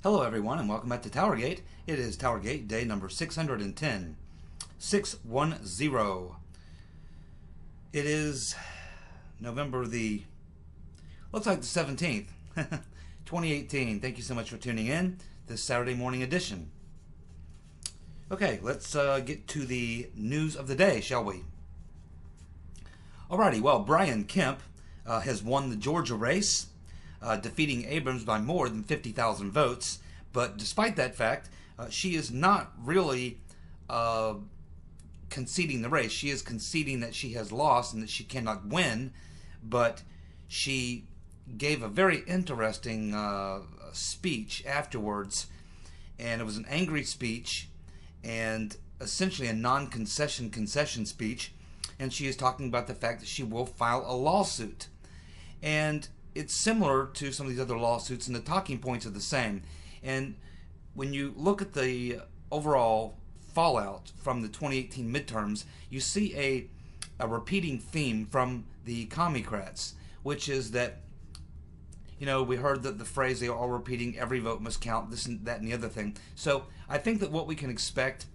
Hello everyone and welcome back to TowerGate. It is TowerGate day number 610. 610. It is November looks like the 17th, 2018. Thank you so much for tuning in this Saturday morning edition. Okay, let's get to the news of the day, shall we? Alrighty, well, Brian Kemp has won the Georgia race, defeating Abrams by more than 50,000 votes. But despite that fact, she is not really conceding the race. She is conceding that she has lost and that she cannot win. But she gave a very interesting speech afterwards. And it was an angry speech and essentially a non-concession speech. And she is talking about the fact that she will file a lawsuit. And it's similar to some of these other lawsuits, and the talking points are the same. And when you look at the overall fallout from the 2018 midterms, you see a repeating theme from the Comeycrats, which is that, you know, we heard that the phrase they are all repeating, every vote must count, this and that and the other thing. So I think that what we can expect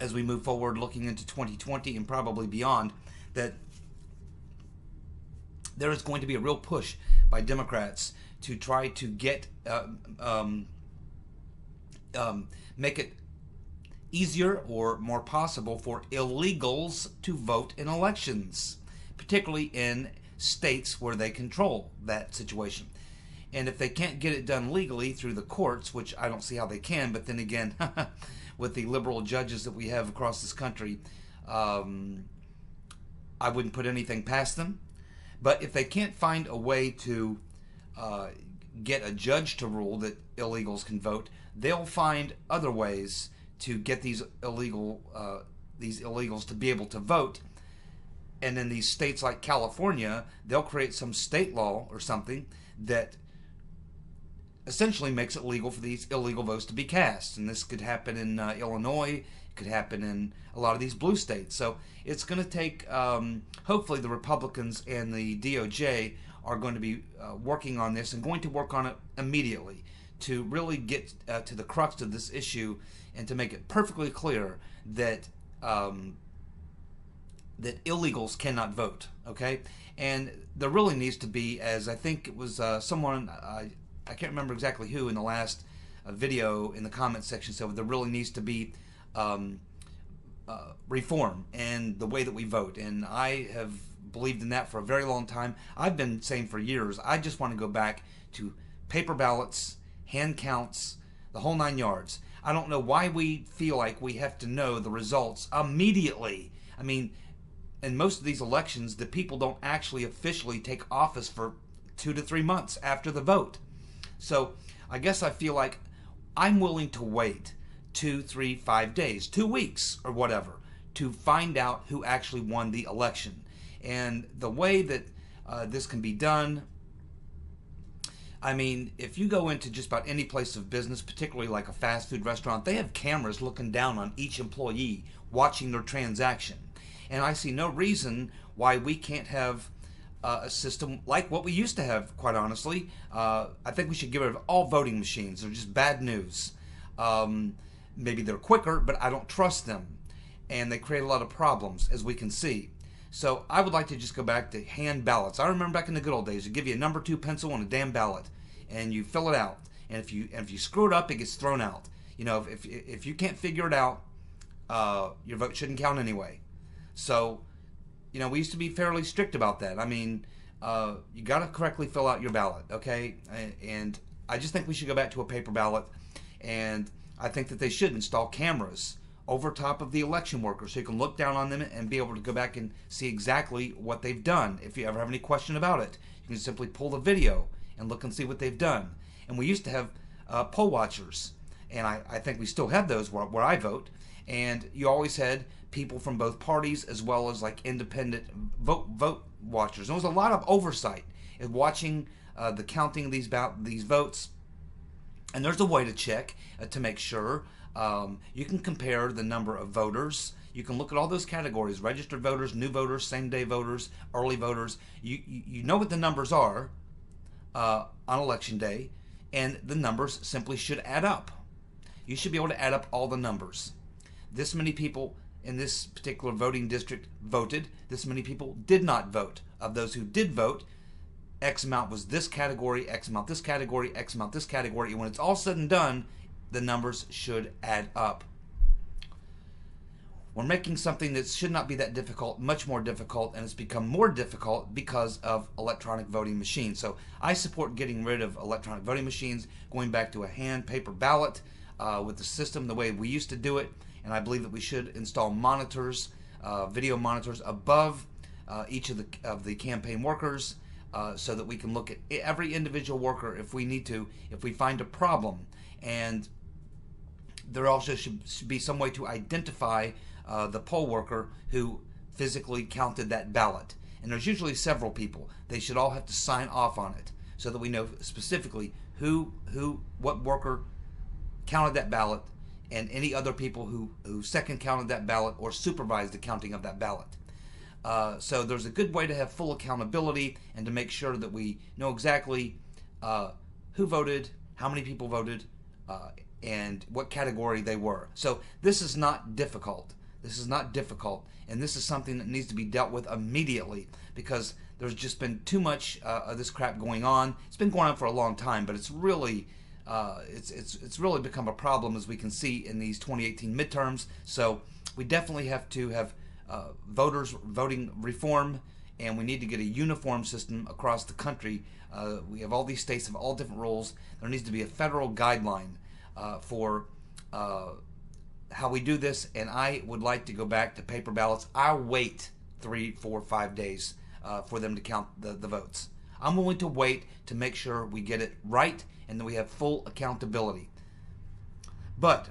as we move forward looking into 2020 and probably beyond, that there is going to be a real push by Democrats to try to get make it easier or more possible for illegals to vote in elections, particularly in states where they control that situation. And if they can't get it done legally through the courts, which I don't see how they can, but then again, with the liberal judges that we have across this country, I wouldn't put anything past them. But if they can't find a way to get a judge to rule that illegals can vote, they'll find other ways to get these illegals to be able to vote. And in these states like California, they'll create some state law or something that essentially makes it legal for these illegal votes to be cast. And this could happen in Illinois. It could happen in a lot of these blue states. So it's going to take, hopefully the Republicans and the DOJ are going to be working on this and going to work on it immediately to really get to the crux of this issue and to make it perfectly clear that that illegals cannot vote, okay? And there really needs to be, as I think it was someone, I can't remember exactly who in the last video in the comment section said, there really needs to be reform in the way that we vote. And I have believed in that for a very long time. I've been saying for years, I just want to go back to paper ballots, hand counts, the whole 9 yards. I don't know why we feel like we have to know the results immediately. I mean, in most of these elections, the people don't actually officially take office for 2 to 3 months after the vote. So I guess I feel like I'm willing to wait 2, 3, 5 days, 2 weeks or whatever, to find out who actually won the election. And the way that this can be done, I mean, if you go into just about any place of business, particularly like a fast food restaurant, they have cameras looking down on each employee, watching their transaction. And I see no reason why we can't have a system like what we used to have, quite honestly. I think we should get rid of all voting machines. They're just bad news. Maybe they're quicker, but I don't trust them. And they create a lot of problems, as we can see. So I would like to just go back to hand ballots. I remember back in the good old days, you give you a number 2 pencil and a damn ballot, and you fill it out. And if you screw it up, it gets thrown out. You know, if you can't figure it out, your vote shouldn't count anyway. So, you know, we used to be fairly strict about that. I mean, you got to correctly fill out your ballot, okay? And I just think we should go back to a paper ballot, and I think that they should install cameras over top of the election workers so you can look down on them and be able to go back and see exactly what they've done. If you ever have any question about it, you can simply pull the video and look and see what they've done. And we used to have poll watchers, and I think we still have those where I vote, and you always had people from both parties as well as like independent vote watchers. There was a lot of oversight in watching the counting of these votes, and there's a way to check to make sure. You can compare the number of voters. You can look at all those categories: registered voters, new voters, same-day voters, early voters. You know what the numbers are on election day, and the numbers simply should add up. You should be able to add up all the numbers. This many people in this particular voting district voted. This many people did not vote. Of those who did vote, X amount was this category, X amount this category, X amount this category. And when it's all said and done, the numbers should add up. We're making something that should not be that difficult much more difficult, and it's become more difficult because of electronic voting machines. So I support getting rid of electronic voting machines, going back to a hand paper ballot with the system the way we used to do it. And I believe that we should install monitors, video monitors above each of the campaign workers, so that we can look at every individual worker if we need to, if we find a problem. And there also should be some way to identify the poll worker who physically counted that ballot. And there's usually several people. They should all have to sign off on it so that we know specifically what worker counted that ballot, and any other people who second counted that ballot or supervised the counting of that ballot. So there's a good way to have full accountability and to make sure that we know exactly who voted, how many people voted, and what category they were. So this is not difficult. This is not difficult, and this is something that needs to be dealt with immediately, because there's just been too much of this crap going on. It's been going on for a long time, but it's really it's really become a problem, as we can see in these 2018 midterms. So we definitely have to have voters voting reform, and we need to get a uniform system across the country. We have all these states have all different rules. There needs to be a federal guideline for how we do this, and I would like to go back to paper ballots. I'll wait 3, 4, 5 days for them to count the votes. I'm willing to wait to make sure we get it right and that we have full accountability. But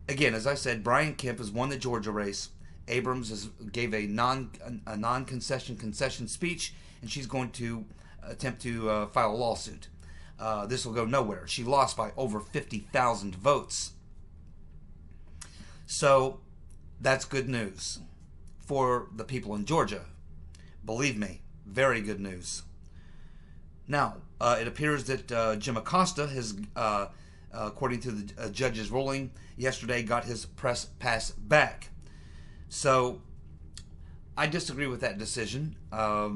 again, as I said, Brian Kemp has won the Georgia race. Abrams gave a non-concession speech, and she's going to attempt to file a lawsuit. This will go nowhere. She lost by over 50,000 votes. So that's good news for the people in Georgia. Believe me, very good news. Now, it appears that Jim Acosta has, according to the judge's ruling yesterday, got his press pass back. So I disagree with that decision. I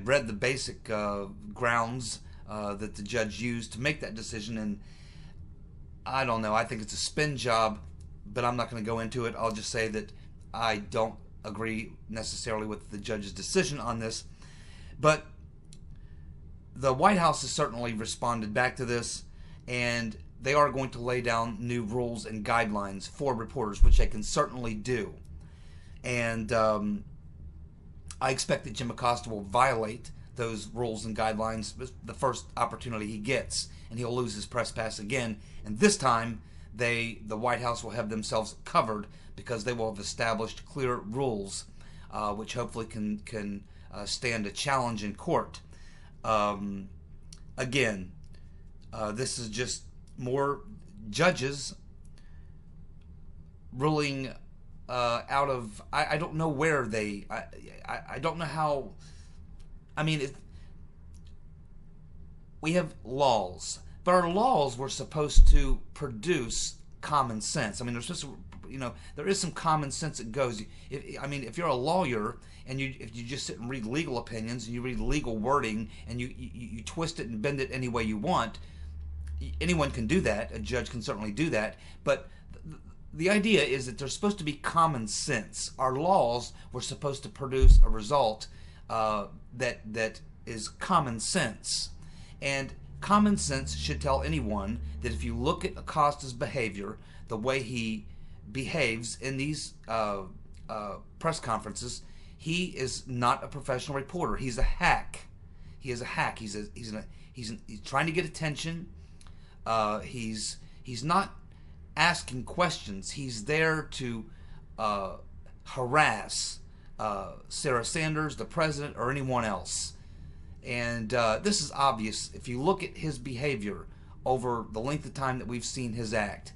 read the basic grounds that the judge used to make that decision, and I don't know. I think it's a spin job, but I'm not going to go into it. I'll just say that I don't agree necessarily with the judge's decision on this. But the White House has certainly responded back to this, and they are going to lay down new rules and guidelines for reporters, which they can certainly do. And I expect that Jim Acosta will violate those rules and guidelines the first opportunity he gets, and he'll lose his press pass again. And this time, the White House will have themselves covered, because they will have established clear rules, which hopefully can stand a challenge in court. Again, this is just more judges ruling out of, I don't know where they, I don't know how. I mean, we have laws, but our laws were supposed to produce common sense. I mean, there's supposed to, there is some common sense that goes. If you're a lawyer and if you just sit and read legal opinions and you read legal wording and you twist it and bend it any way you want, anyone can do that. A judge can certainly do that. But the idea is that there's supposed to be common sense. Our laws were supposed to produce a result that is common sense. And common sense should tell anyone that if you look at Acosta's behavior, the way he behaves in these press conferences, he is not a professional reporter. He's a hack. He is a hack. He's trying to get attention. He's not asking questions. He's there to harass Sarah Sanders, the president, or anyone else. And this is obvious if you look at his behavior over the length of time that we've seen his act.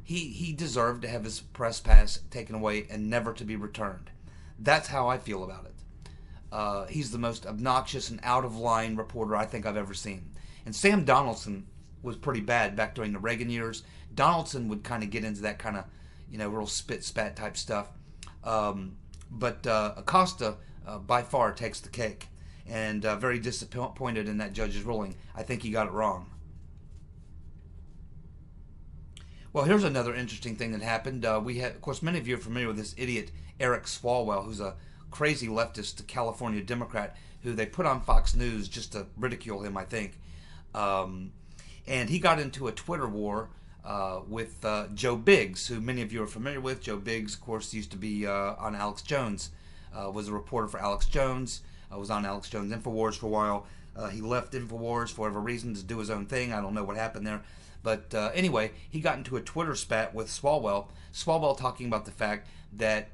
He deserved to have his press pass taken away and never to be returned. That's how I feel about it. He's the most obnoxious and out-of-line reporter I think I've ever seen. And Sam Donaldson was pretty bad back during the Reagan years. Donaldson would kind of get into that kind of, real spit-spat type stuff. But Acosta by far takes the cake. And very disappointed in that judge's ruling. I think he got it wrong. Well, here's another interesting thing that happened. We had, of course, many of you are familiar with this idiot Eric Swalwell, who's a crazy leftist California Democrat who they put on Fox News just to ridicule him, I think. And he got into a Twitter war with Joe Biggs, who many of you are familiar with. Joe Biggs, of course, used to be on Alex Jones, was a reporter for Alex Jones, was on Alex Jones' InfoWars for a while. He left InfoWars for whatever reason to do his own thing. I don't know what happened there. But anyway, he got into a Twitter spat with Swalwell. Swalwell talking about the fact that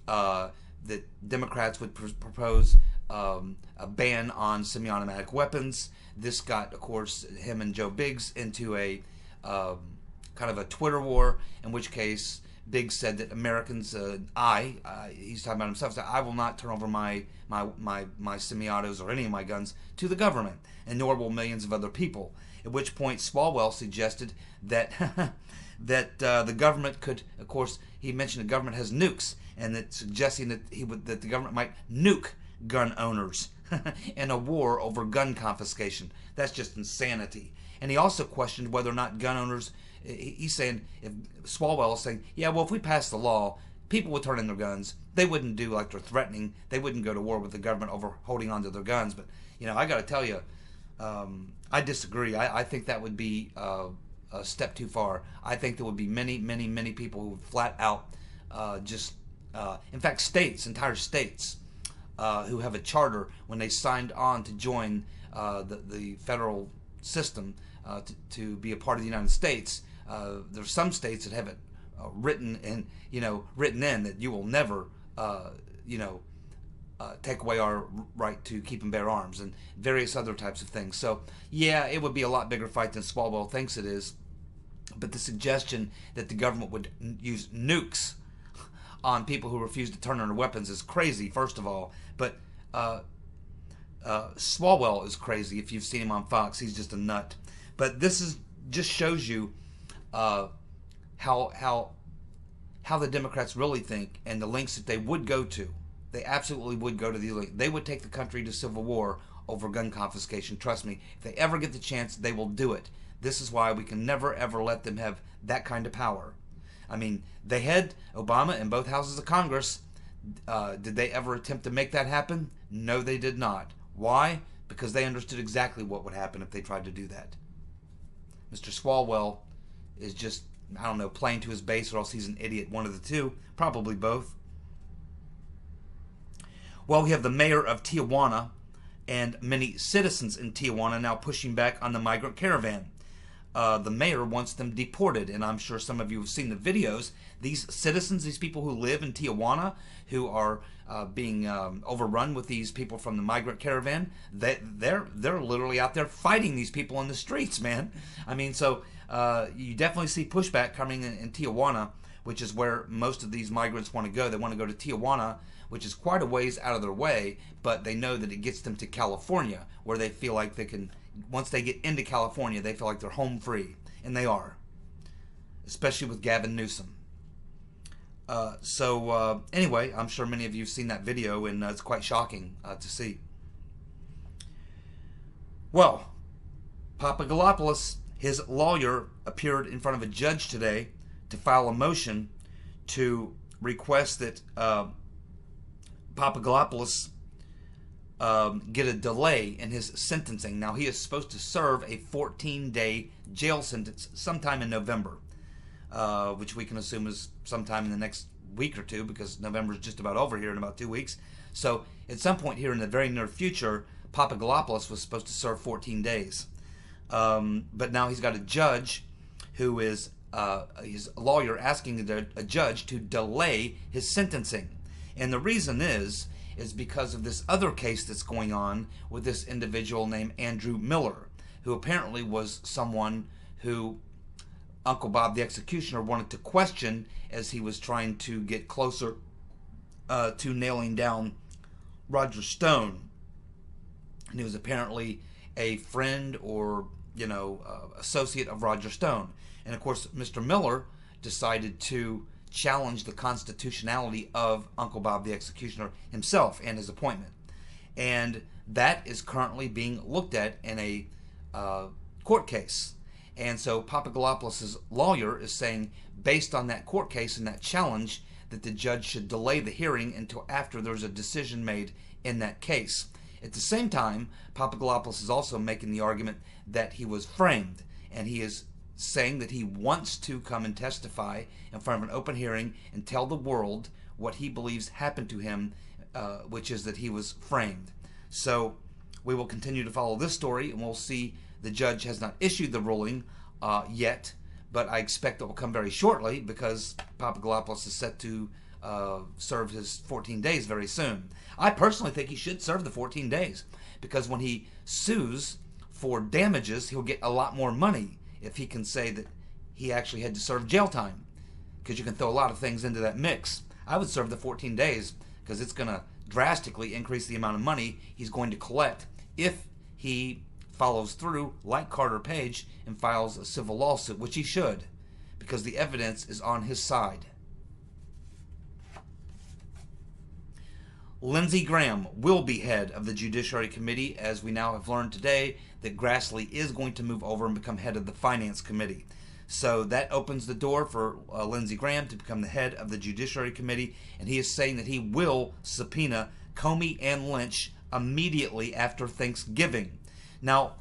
that Democrats would propose a ban on semi-automatic weapons. This got, of course, him and Joe Biggs into a kind of a Twitter war, in which case Biggs said that Americans, he's talking about himself, said, I will not turn over my semi-autos or any of my guns to the government, and nor will millions of other people. At which point Swalwell suggested that that the government could, of course, he mentioned the government has nukes, and that suggesting that that the government might nuke gun owners in a war over gun confiscation. That's just insanity. And he also questioned whether or not gun owners, he's saying, if Swalwell is saying, yeah, well, if we pass the law, people would turn in their guns. They wouldn't do like they're threatening. They wouldn't go to war with the government over holding on to their guns. But, I got to tell you, I disagree. I think that would be a step too far. I think there would be many, many, many people who would flat out in fact, entire states, who have a charter when they signed on to join the federal system to be a part of the United States. There's some states that have it written in that you will never, take away our right to keep and bear arms, and various other types of things. So, yeah, it would be a lot bigger fight than Swalwell thinks it is. But the suggestion that the government would use nukes on people who refuse to turn in their weapons is crazy, first of all. But Swalwell is crazy. If you've seen him on Fox, he's just a nut. But this just shows you how the Democrats really think, and the lengths that they would go to. They absolutely would go to the length. They would take the country to civil war over gun confiscation. Trust me, if they ever get the chance, they will do it. This is why we can never, ever let them have that kind of power. I mean, they had Obama in both houses of Congress. Did they ever attempt to make that happen? No, they did not. Why? Because they understood exactly what would happen if they tried to do that. Mr. Swalwell is just, I don't know, playing to his base, or else he's an idiot. One of the two. Probably both. Well, we have the mayor of Tijuana and many citizens in Tijuana now pushing back on the migrant caravan. The mayor wants them deported, and I'm sure some of you have seen the videos. These citizens, these people who live in Tijuana, who are being overrun with these people from the migrant caravan, they're literally out there fighting these people in the streets, man. I mean, so you definitely see pushback coming in Tijuana, which is where most of these migrants want to go. They want to go to Tijuana, which is quite a ways out of their way, but they know that it gets them to California, where they feel like they can, once they get into California, they feel like they're home free. And they are. Especially with Gavin Newsom. Anyway, I'm sure many of you have seen that video, and it's quite shocking to see. Well, Papadopoulos, his lawyer, appeared in front of a judge today to file a motion to request that Papadopoulos get a delay in his sentencing. Now, he is supposed to serve a 14-day jail sentence sometime in November, which we can assume is sometime in the next week or two, because November is just about over here in about 2 weeks. So at some point here in the very near future, Papadopoulos was supposed to serve 14 days. But now he's got a judge who is his lawyer asking a judge to delay his sentencing. And the reason is because of this other case that's going on with this individual named Andrew Mueller, who apparently was someone who Uncle Bob the Executioner wanted to question as he was trying to get closer to nailing down Roger Stone, and he was apparently a friend or associate of Roger Stone. And of course, Mr. Mueller decided to challenge the constitutionality of Uncle Bob the Executioner himself and his appointment. And that is currently being looked at in a court case. And so Papadopoulos' lawyer is saying, based on that court case and that challenge, that the judge should delay the hearing until after there's a decision made in that case. At the same time, Papadopoulos is also making the argument that he was framed, and he is saying that he wants to come and testify in front of an open hearing and tell the world what he believes happened to him, which is that he was framed. So we will continue to follow this story, and we'll see. The judge has not issued the ruling yet, but I expect it will come very shortly because Papadopoulos is set to serve his 14 days very soon. I personally think he should serve the 14 days because when he sues for damages, he'll get a lot more money if he can say that he actually had to serve jail time, because you can throw a lot of things into that mix. I would serve the 14 days because it's going to drastically increase the amount of money he's going to collect if he follows through like Carter Page and files a civil lawsuit, which he should, because the evidence is on his side. Lindsey Graham will be head of the Judiciary Committee, as we now have learned today that Grassley is going to move over and become head of the Finance Committee. So that opens the door for Lindsey Graham to become the head of the Judiciary Committee, and he is saying that he will subpoena Comey and Lynch immediately after Thanksgiving. Now,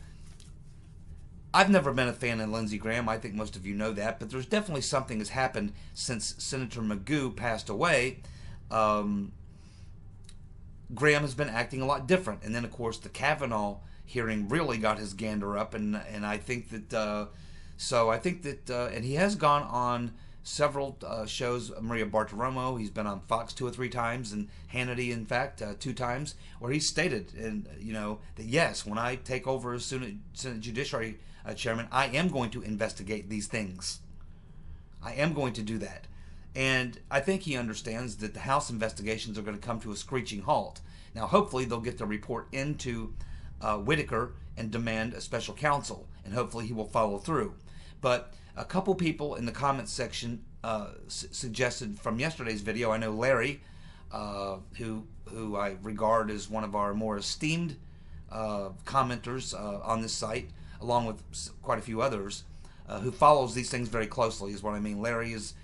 I've never been a fan of Lindsey Graham. I think most of you know that, but there's definitely something has happened since Senator Magoo passed away. Graham has been acting a lot different, and then of course the Kavanaugh hearing really got his gander up, and I think that and he has gone on several shows. Maria Bartiromo, he's been on Fox 2 or 3 times, and Hannity, in fact, 2 times, where he stated, that yes, when I take over as Senate Judiciary Chairman, I am going to investigate these things. I am going to do that. And I think he understands that the House investigations are going to come to a screeching halt. Now, hopefully, they'll get the report into Whitaker and demand a special counsel, and hopefully he will follow through. But a couple people in the comments section suggested from yesterday's video. I know Larry, who I regard as one of our more esteemed commenters on this site, along with quite a few others, who follows these things very closely, is what I mean. Larry is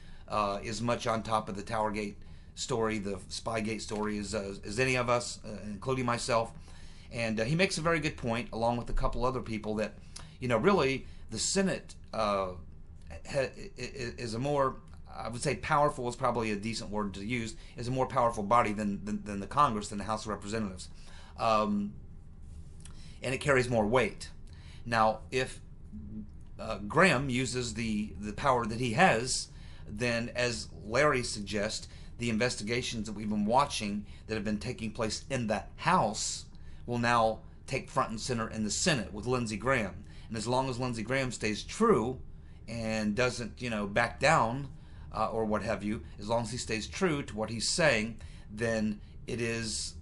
much on top of the TowerGate story, the Spygate story, as any of us, including myself. And he makes a very good point, along with a couple other people, that really the Senate is a more, I would say powerful is probably a decent word to use, is a more powerful body than the Congress, than the House of Representatives. And it carries more weight. Now, if Graham uses the power that he has, then, as Larry suggests, the investigations that we've been watching that have been taking place in the House will now take front and center in the Senate with Lindsey Graham. And as long as Lindsey Graham stays true and doesn't, back down or what have you, as long as he stays true to what he's saying, then it is,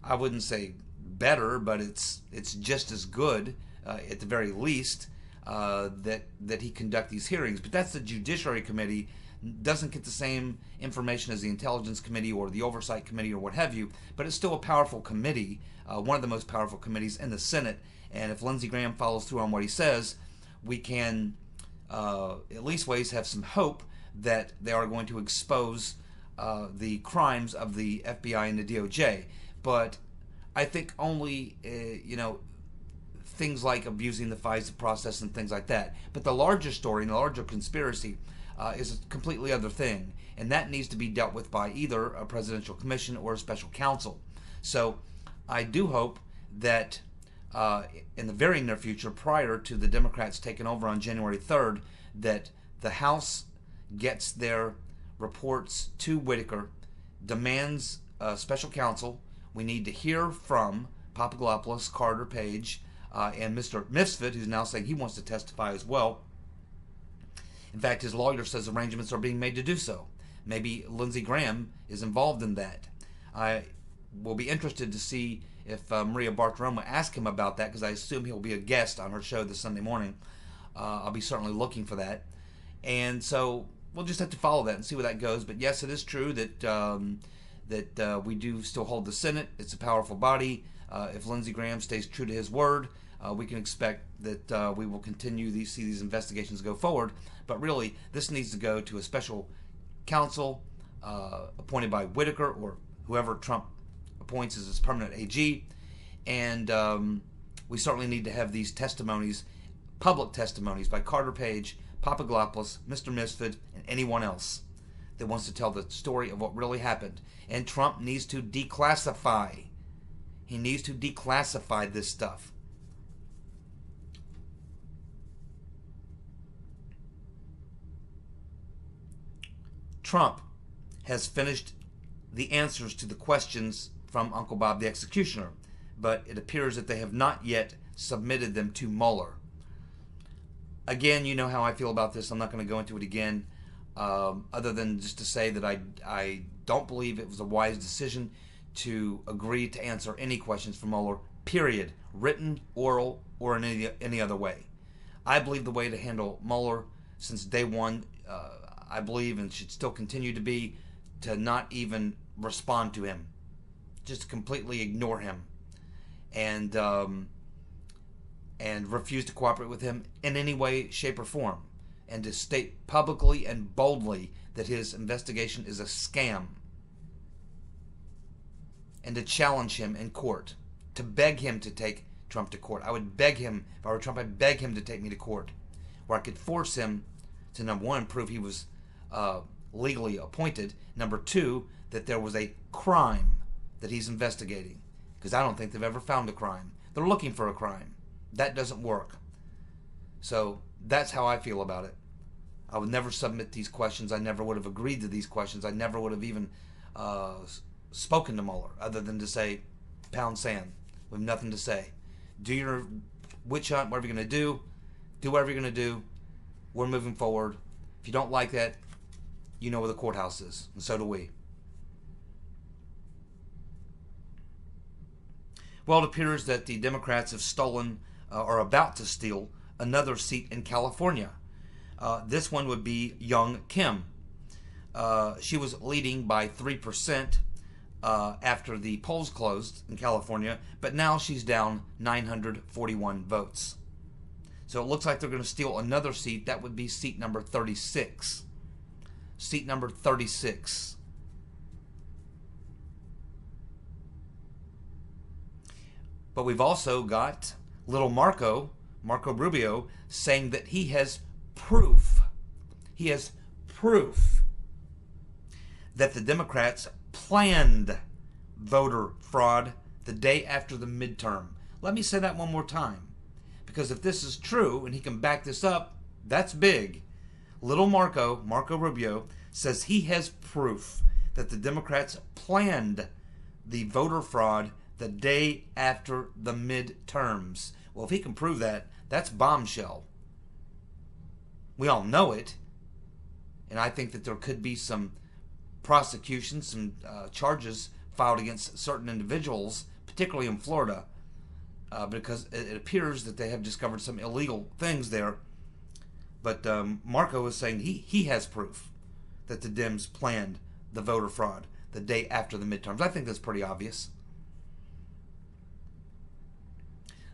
I wouldn't say better, but it's just as good, at the very least, that he conduct these hearings. But that's the Judiciary Committee. Doesn't get the same information as the Intelligence Committee or the Oversight Committee or what have you, but it's still a powerful committee, one of the most powerful committees in the Senate. And if Lindsey Graham follows through on what he says, we can at least have some hope that they are going to expose the crimes of the FBI and the DOJ. But I think only, things like abusing the FISA process and things like that. But the larger story and the larger conspiracy is a completely other thing, and that needs to be dealt with by either a presidential commission or a special counsel. So I do hope that in the very near future, prior to the Democrats taking over on January 3rd, that the House gets their reports to Whitaker, demands a special counsel. We need to hear from Papadopoulos, Carter Page, and Mr. Misfit, who's now saying he wants to testify as well. In fact, his lawyer says arrangements are being made to do so. Maybe Lindsey Graham is involved in that. will be interested to see if Maria Bartiromo asks him about that, because I assume he'll be a guest on her show this Sunday morning. I'll be certainly looking for that. And so we'll just have to follow that and see where that goes. But yes, it is true that we do still hold the Senate. It's a powerful body. If Lindsey Graham stays true to his word, we can expect that we will continue to see these investigations go forward. But really, this needs to go to a special counsel appointed by Whitaker or whoever Trump appoints as his permanent AG. And we certainly need to have these testimonies, public testimonies by Carter Page, Papadopoulos, Mr. Misfit, and anyone else that wants to tell the story of what really happened. And Trump needs to declassify. He needs to declassify this stuff. Trump has finished the answers to the questions from Uncle Bob the Executioner, but it appears that they have not yet submitted them to Mueller. Again, you know how I feel about this. I'm not going to go into it again, other than just to say that I don't believe it was a wise decision to agree to answer any questions from Mueller, period, written, oral, or in any other way. I believe the way to handle Mueller since day one, I believe, and should still continue to be, to not even respond to him. Just completely ignore him. And refuse to cooperate with him in any way, shape, or form. And to state publicly and boldly that his investigation is a scam. And to challenge him in court. To beg him to take Trump to court. I would beg him, if I were Trump, I'd beg him to take me to court. Where I could force him to, number one, prove he was legally appointed. Number two, that there was a crime that he's investigating. Because I don't think they've ever found a crime. They're looking for a crime. That doesn't work. So that's how I feel about it. I would never submit these questions. I never would have agreed to these questions. I never would have even spoken to Mueller other than to say, pound sand. We have nothing to say. Do your witch hunt, whatever you're going to do. Do whatever you're going to do. We're moving forward. If you don't like that, you know where the courthouse is. And so do we. Well, it appears that the Democrats have stolen, or about to steal, another seat in California. This one would be Young Kim. She was leading by 3% after the polls closed in California, but now she's down 941 votes. So it looks like they're going to steal another seat. That would be seat number 36. Seat number 36. But we've also got little Marco Rubio, saying that he has proof. He has proof that the Democrats planned voter fraud the day after the midterm. Let me say that one more time. Because if this is true, and he can back this up, that's big. Little Marco Rubio, says he has proof that the Democrats planned the voter fraud the day after the midterms. Well, if he can prove that, that's bombshell. We all know it. And I think that there could be some prosecution, some charges filed against certain individuals, particularly in Florida, because it appears that they have discovered some illegal things there. But Marco is saying he has proof that the Dems planned the voter fraud the day after the midterms. I think that's pretty obvious.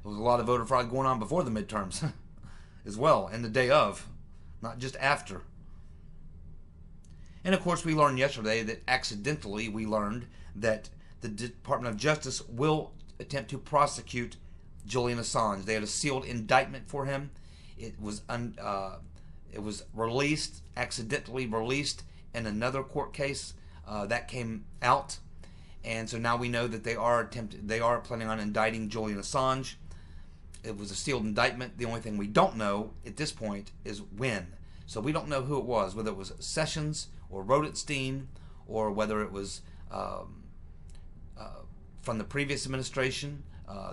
There was a lot of voter fraud going on before the midterms as well, and the day of, not just after. And of course, we learned yesterday that accidentally we learned that the Department of Justice will attempt to prosecute Julian Assange. They had a sealed indictment for him. It was released, accidentally released in another court case that came out, and so now we know that they are planning on indicting Julian Assange. It was a sealed indictment. The only thing we don't know at this point is when. So we don't know who it was, whether it was Sessions or Rodenstein, or whether it was from the previous administration,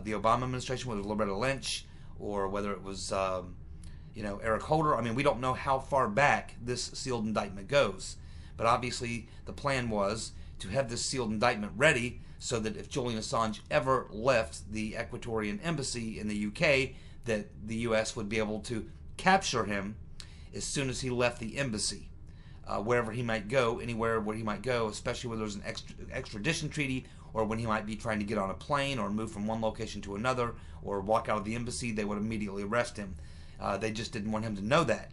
the Obama administration, whether it was Loretta Lynch, or whether it was Eric Holder. I mean, we don't know how far back this sealed indictment goes. But obviously the plan was to have this sealed indictment ready so that if Julian Assange ever left the Ecuadorian embassy in the UK, that the US would be able to capture him as soon as he left the embassy, wherever he might go, anywhere where he might go, especially where there's an extradition treaty, or when he might be trying to get on a plane or move from one location to another or walk out of the embassy. They would immediately arrest him. They just didn't want him to know that.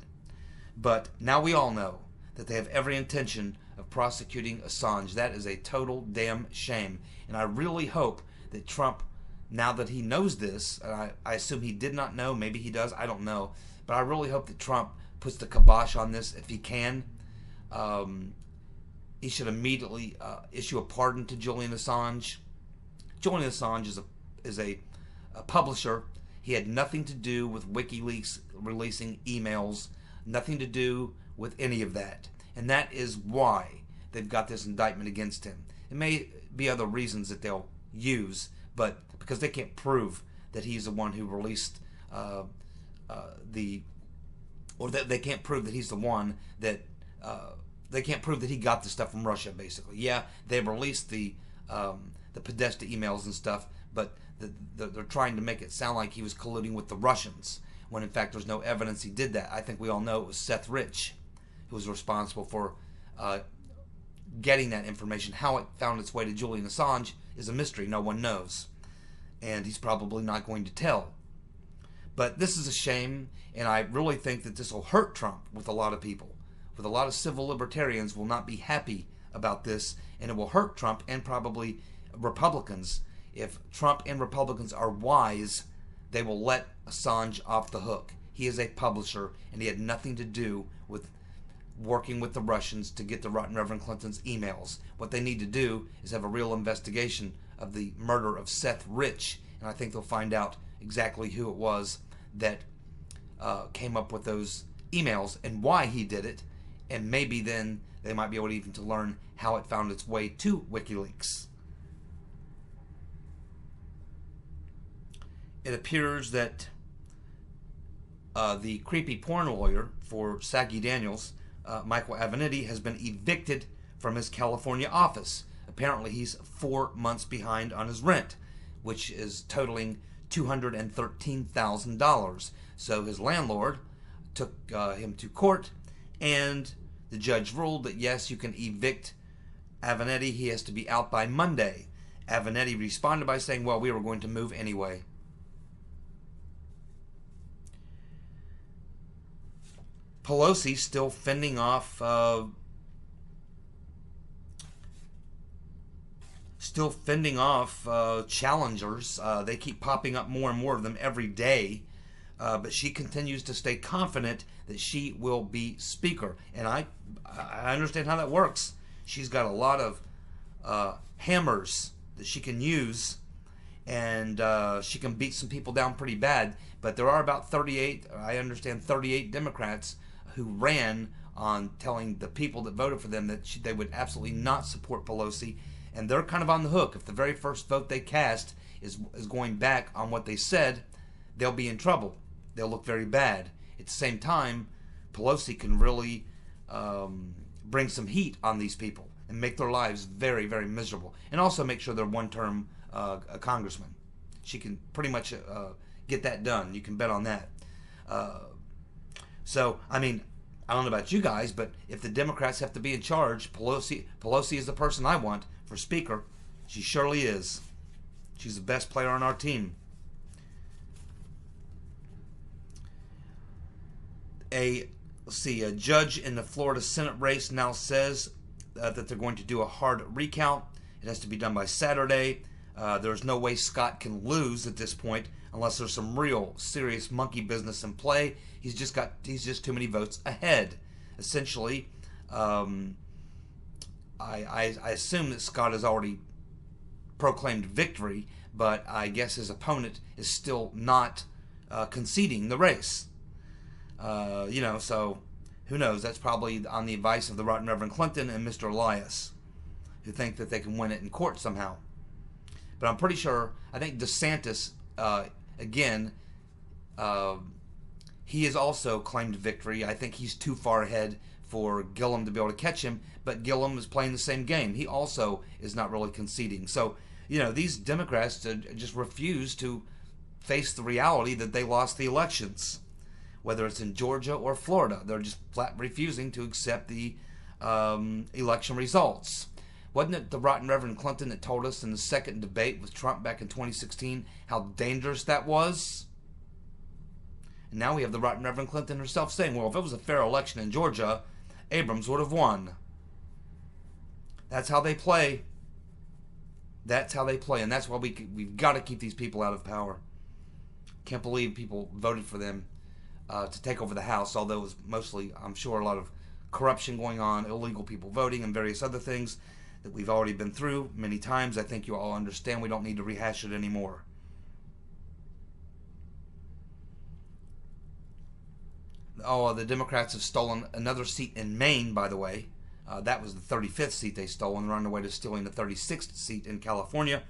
But now we all know that they have every intention of prosecuting Assange. That is a total damn shame. And I really hope that Trump, now that he knows this, and I assume he did not know, maybe he does, I don't know, but I really hope that Trump puts the kibosh on this if he can. He should immediately issue a pardon to Julian Assange. Julian Assange is a publisher. He had nothing to do with WikiLeaks releasing emails, nothing to do with any of that. And that is why they've got this indictment against him. It may be other reasons that they'll use, but because they can't prove that he's the one who released or that they can't prove that he's the one that they can't prove that he got the stuff from Russia. Basically, yeah, they released the Podesta emails and stuff, but they're trying to make it sound like he was colluding with the Russians, when in fact there's no evidence he did that. I think we all know it was Seth Rich who was responsible for getting that information. How it found its way to Julian Assange is a mystery. No one knows, and he's probably not going to tell. But this is a shame, and I really think that this will hurt Trump with a lot of people. With a lot of civil libertarians will not be happy about this, and it will hurt Trump and probably Republicans. If Trump and Republicans are wise, they will let Assange off the hook. He is a publisher, and he had nothing to do with working with the Russians to get the Rotten Reverend Clinton's emails. What they need to do is have a real investigation of the murder of Seth Rich, and I think they'll find out exactly who it was that came up with those emails and why he did it, and maybe then they might be able to even to learn how it found its way to WikiLeaks. It appears that the creepy porn lawyer for Sagi Daniels, Michael Avenatti, has been evicted from his California office. Apparently he's 4 months behind on his rent, which is totaling $213,000. So his landlord took him to court, and the judge ruled that yes, you can evict Avenatti. He has to be out by Monday. Avenatti responded by saying, well, we were going to move anyway. Pelosi still fending off challengers. They keep popping up more and more of them every day, but she continues to stay confident that she will be speaker, and I understand how that works. She's got a lot of hammers that she can use, and she can beat some people down pretty bad. But there are about 38 Democrats who ran on telling the people that voted for them that they would absolutely not support Pelosi, and they're kind of on the hook. If the very first vote they cast is going back on what they said, they'll be in trouble. They'll look very bad. At the same time, Pelosi can really bring some heat on these people and make their lives very, very miserable, and also make sure they're one-term a congressman. She can pretty much get that done. You can bet on that. So, I mean, I don't know about you guys, but if the Democrats have to be in charge, Pelosi is the person I want for speaker. She surely is. She's the best player on our team. A judge in the Florida Senate race now says that they're going to do a hard recount. It has to be done by Saturday. There's no way Scott can lose at this point unless there's some real serious monkey business in play. He's just too many votes ahead. Essentially, I assume that Scott has already proclaimed victory, but I guess his opponent is still not conceding the race. So who knows? That's probably on the advice of the Rotten Reverend Clinton and Mr. Elias, who think that they can win it in court somehow. But I'm pretty sure, I think DeSantis, he has also claimed victory. I think he's too far ahead for Gillum to be able to catch him, but Gillum is playing the same game. He also is not really conceding. So these Democrats just refuse to face the reality that they lost the elections, whether it's in Georgia or Florida. They're just flat refusing to accept the election results. Wasn't it the rotten Reverend Clinton that told us in the second debate with Trump back in 2016 how dangerous that was? And now we have the rotten Reverend Clinton herself saying, well, if it was a fair election in Georgia, Abrams would have won. That's how they play. That's how they play, and that's why we've got to keep these people out of power. Can't believe people voted for them to take over the House, although it was mostly, I'm sure, a lot of corruption going on, illegal people voting, and various other things that we've already been through many times. I think you all understand. We don't need to rehash it anymore. Oh, the Democrats have stolen another seat in Maine, by the way. That was the 35th seat they stole, and they're on their way to stealing the 36th seat in California.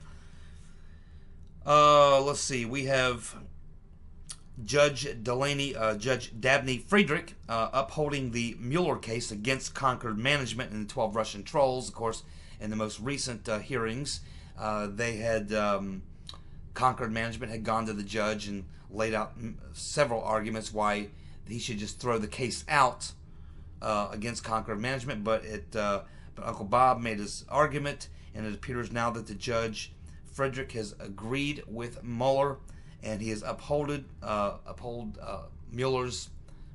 Let's see. We have Judge Dabney Friedrich upholding the Mueller case against Concord Management and the 12 Russian trolls. Of course, in the most recent hearings, they had Concord Management had gone to the judge and laid out several arguments why he should just throw the case out against Concord Management, but Uncle Bob made his argument, and it appears now that the judge Friedrich has agreed with Mueller, and he has uphold Mueller's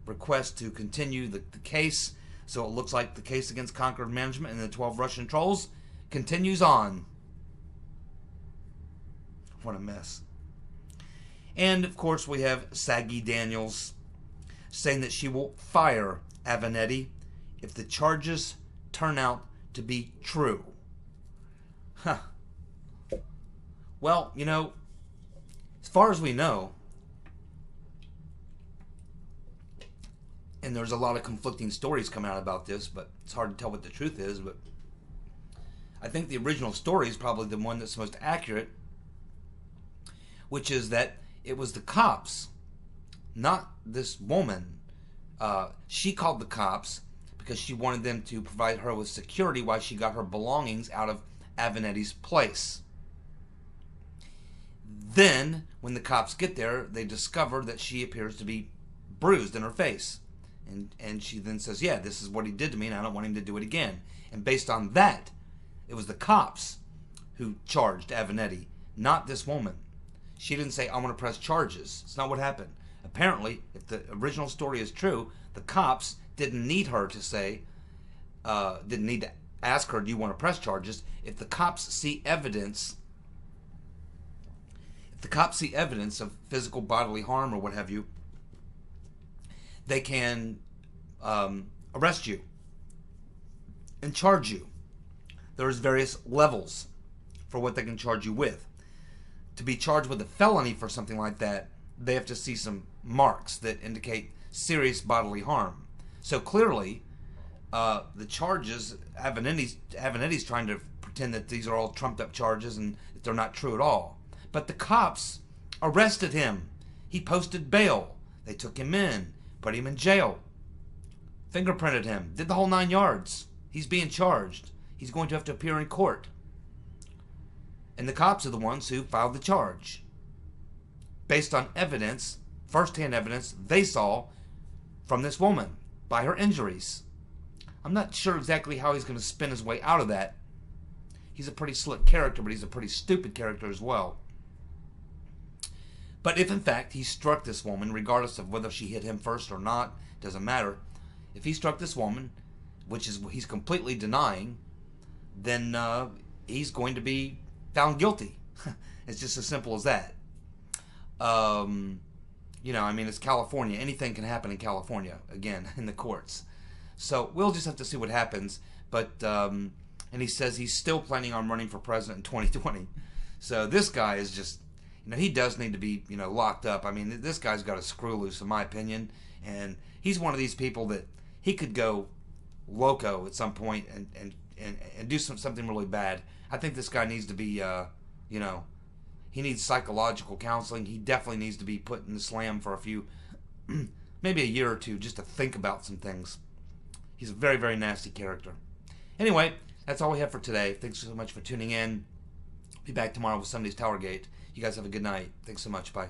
request to continue the case. So it looks like the case against Concord Management and the 12 Russian trolls continues on. What a mess. And of course we have Saggy Daniels saying that she will fire Avenatti if the charges turn out to be true. Huh. Well, as far as we know, and there's a lot of conflicting stories coming out about this, but it's hard to tell what the truth is, but I think the original story is probably the one that's most accurate, which is that it was the cops, not this woman. She called the cops because she wanted them to provide her with security while she got her belongings out of Avenatti's place. Then, when the cops get there, they discover that she appears to be bruised in her face. And she then says, yeah, this is what he did to me, and I don't want him to do it again. And based on that, it was the cops who charged Avenatti, not this woman. She didn't say, I want to press charges. It's not what happened. Apparently, if the original story is true, the cops didn't need her to say, didn't need to ask her, do you want to press charges? If the cops see evidence, of physical bodily harm or what have you, they can arrest you and charge you. There's various levels for what they can charge you with. To be charged with a felony for something like that, they have to see some marks that indicate serious bodily harm. So clearly, the charges, Avenatti's trying to pretend that these are all trumped up charges and that they're not true at all. But the cops arrested him. He posted bail. They took him in, put him in jail, fingerprinted him, did the whole 9 yards. He's being charged. He's going to have to appear in court. And the cops are the ones who filed the charge, based on evidence, first-hand evidence they saw from this woman by her injuries. I'm not sure exactly how he's going to spin his way out of that. He's a pretty slick character, but he's a pretty stupid character as well. But if in fact he struck this woman, regardless of whether she hit him first or not, doesn't matter. If he struck this woman, which is he's completely denying, then he's going to be found guilty. It's just as simple as that. It's California. Anything can happen in California, again, in the courts. So we'll just have to see what happens. But, and he says he's still planning on running for president in 2020. So this guy is just, he does need to be, locked up. I mean, this guy's got a screw loose, in my opinion. And he's one of these people that he could go loco at some point and do something really bad. I think this guy needs to be, he needs psychological counseling. He definitely needs to be put in the slam for a few, maybe a year or two, just to think about some things. He's a very, very nasty character. Anyway, that's all we have for today. Thanks so much for tuning in. Be back tomorrow with Sunday's TowerGate. You guys have a good night. Thanks so much. Bye.